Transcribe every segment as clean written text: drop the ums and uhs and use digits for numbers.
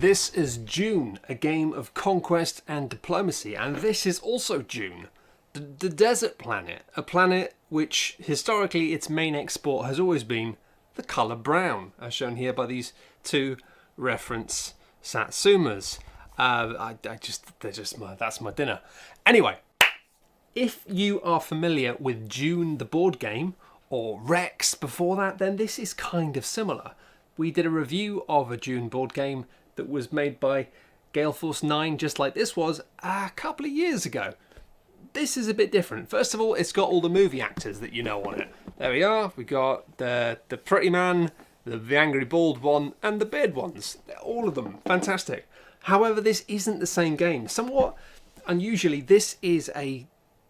This is Dune, a game of conquest and diplomacy, and this is also Dune, the desert planet, a planet which historically its main export has always been the colour brown, as shown here by these two reference Satsumas. That's my dinner. Anyway, if you are familiar with Dune the board game, or Rex before that, then this is kind of similar. We did a review of a Dune board game that was made by Gale Force 9, just like this was, a couple of years ago. This is a bit different. First of all, it's got all the movie actors that you know on it. There we are. We got the pretty man, the angry bald one, and the beard ones. All of them. Fantastic. However, this isn't the same game. Somewhat unusually, this is a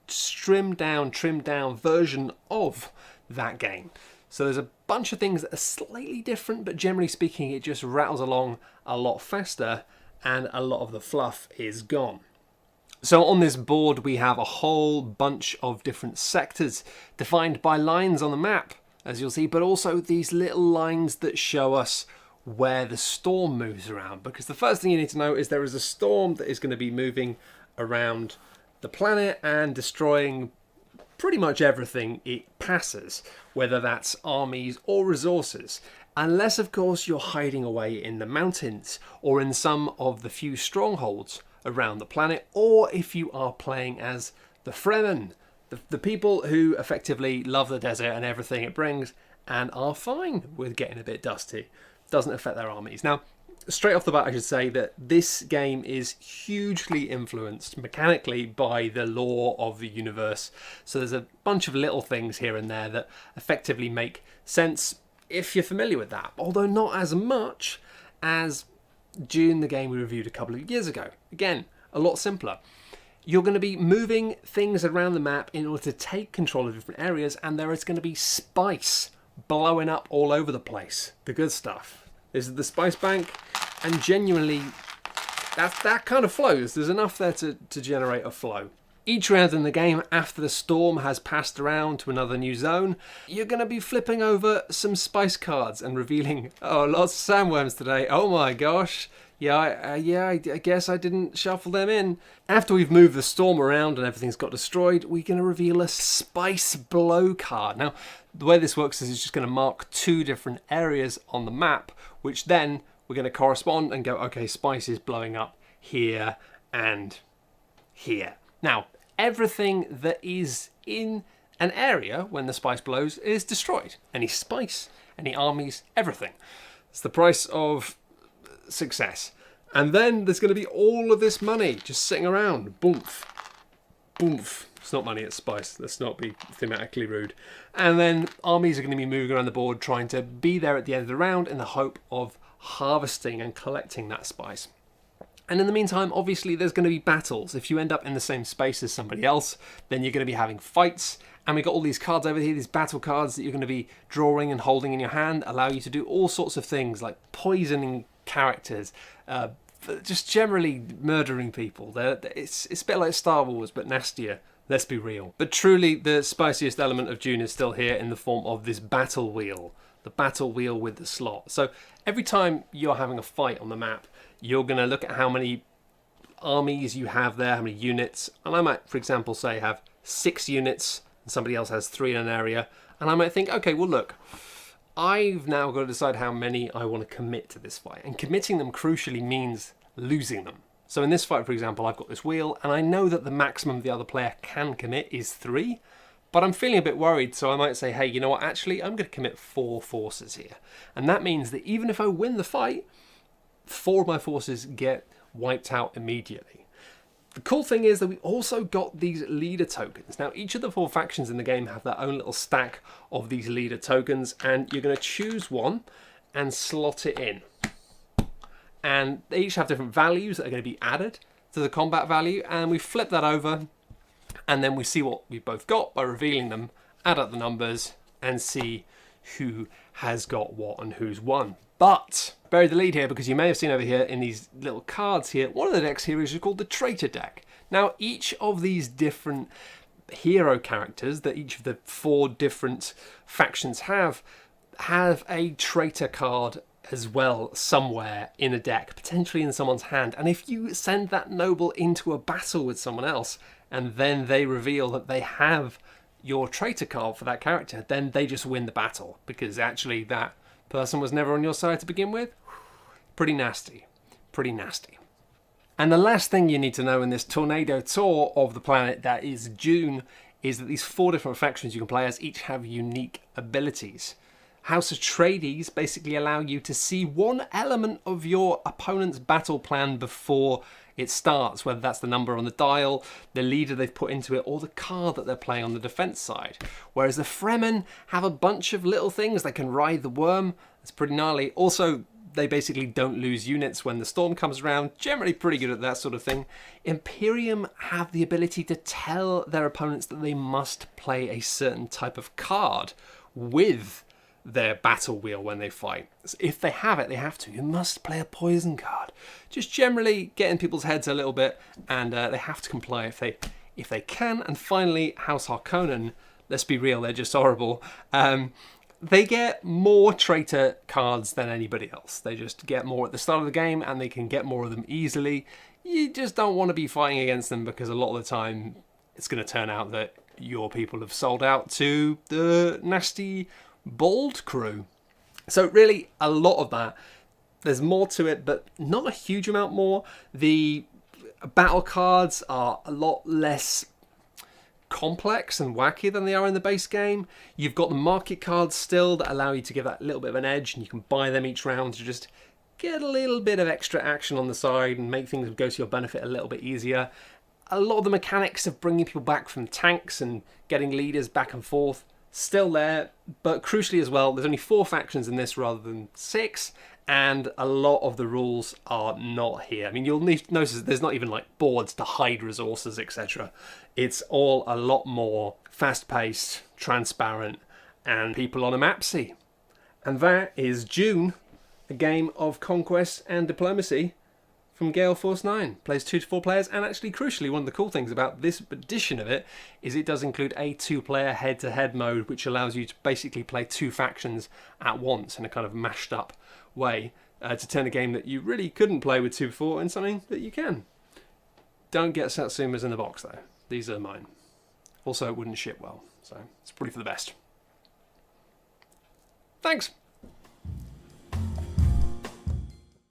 trimmed down version of that game. So there's a bunch of things that are slightly different, but generally speaking, it just rattles along a lot faster and a lot of the fluff is gone. So on this board, we have a whole bunch of different sectors defined by lines on the map, as you'll see, but also these little lines that show us where the storm moves around. Because the first thing you need to know is there is a storm that is going to be moving around the planet and destroying pretty much everything it passes, whether that's armies or resources. Unless, of course, you're hiding away in the mountains or in some of the few strongholds around the planet, or if you are playing as the Fremen, the people who effectively love the desert and everything it brings and are fine with getting a bit dusty. Doesn't affect their armies. Now, straight off the bat, I should say that this game is hugely influenced mechanically by the lore of the universe. So there's a bunch of little things here and there that effectively make sense if you're familiar with that, although not as much as Dune, the game we reviewed a couple of years ago. Again, a lot simpler. You're going to be moving things around the map in order to take control of different areas, and there is going to be spice blowing up all over the place. The good stuff. This is the spice bank, and genuinely, that kind of flows. There's enough there to generate a flow. Each round in the game, after the storm has passed around to another new zone, you're going to be flipping over some spice cards and revealing, oh, lots of sandworms today. Oh my gosh. I guess I didn't shuffle them in. After we've moved the storm around and everything's got destroyed, we're going to reveal a spice blow card. Now, the way this works is it's just going to mark two different areas on the map, which then we're going to correspond and go, okay, spice is blowing up here and here. Now, everything that is in an area when the spice blows is destroyed. Any spice, any armies, everything. It's the price of success. And then there's going to be all of this money just sitting around. Boomf. Boomf. It's not money, it's spice. Let's not be thematically rude. And then armies are going to be moving around the board trying to be there at the end of the round in the hope of harvesting and collecting that spice. And in the meantime, obviously, there's going to be battles. If you end up in the same space as somebody else, then you're going to be having fights. And we've got all these cards over here, these battle cards that you're going to be drawing and holding in your hand, allow you to do all sorts of things like poisoning characters, just generally murdering people. It's a bit like Star Wars, but nastier. Let's be real. But truly, the spiciest element of Dune is still here in the form of this battle wheel. The battle wheel with the slot. So every time you're having a fight on the map, you're going to look at how many armies you have there, how many units. And I might, for example, say have 6 units and somebody else has 3 in an area. And I might think, okay, well, look, I've now got to decide how many I want to commit to this fight. And committing them crucially means losing them. So in this fight, for example, I've got this wheel, and I know that the maximum the other player can commit is 3. But I'm feeling a bit worried, so I might say, hey, you know what, actually, I'm going to commit 4 forces here. And that means that even if I win the fight, 4 of my forces get wiped out immediately. The cool thing is that we also got these leader tokens. Now, each of the 4 factions in the game have their own little stack of these leader tokens, and you're going to choose one and slot it in. And they each have different values that are going to be added to the combat value, and we flip that over, and then we see what we've both got by revealing them, add up the numbers, and see who has got what and who's won. But bury the lead here, because you may have seen over here in these little cards here, one of the decks here is called the Traitor deck. Now, each of these different hero characters that each of the 4 different factions have a traitor card as well somewhere in a deck, potentially in someone's hand. And if you send that noble into a battle with someone else and then they reveal that they have your traitor card for that character, then they just win the battle because actually that person was never on your side to begin with. Pretty nasty. Pretty nasty. And the last thing you need to know in this tornado tour of the planet that is Dune is that these 4 different factions you can play as each have unique abilities. House Atreides basically allow you to see one element of your opponent's battle plan before it starts, whether that's the number on the dial, the leader they've put into it, or the card that they're playing on the defense side. Whereas the Fremen have a bunch of little things. They can ride the worm. It's pretty gnarly. Also, they basically don't lose units when the storm comes around. Generally pretty good at that sort of thing. Imperium have the ability to tell their opponents that they must play a certain type of card with their battle wheel when they fight. So if they have it, they have to. You must play a poison card. Just generally get in people's heads a little bit, and they have to comply if they can. And finally, House Harkonnen. Let's be real, they're just horrible. They get more traitor cards than anybody else. They just get more at the start of the game, and they can get more of them easily. You just don't want to be fighting against them because a lot of the time it's going to turn out that your people have sold out to the nasty Bold crew. So really a lot of that. There's more to it, but not a huge amount more. The battle cards are a lot less complex and wacky than they are in the base game. You've got the market cards still that allow you to give that little bit of an edge, and you can buy them each round to just get a little bit of extra action on the side and make things go to your benefit a little bit easier. A lot of the mechanics of bringing people back from tanks and getting leaders back and forth still there, but crucially as well, there's only 4 factions in this rather than 6, and a lot of the rules are not here. I mean, you'll notice there's not even like boards to hide resources, etc. It's all a lot more fast-paced, transparent, and people on a map see. And that is Dune, a game of conquest and diplomacy from Gale Force 9. Plays 2 to 4 players, and actually crucially one of the cool things about this edition of it is it does include a 2-player head-to-head mode, which allows you to basically play 2 factions at once in a kind of mashed up way to turn a game that you really couldn't play with 2 before into something that you can. Don't get Satsumas in the box though. These are mine. Also, it wouldn't ship well, so it's probably for the best. Thanks!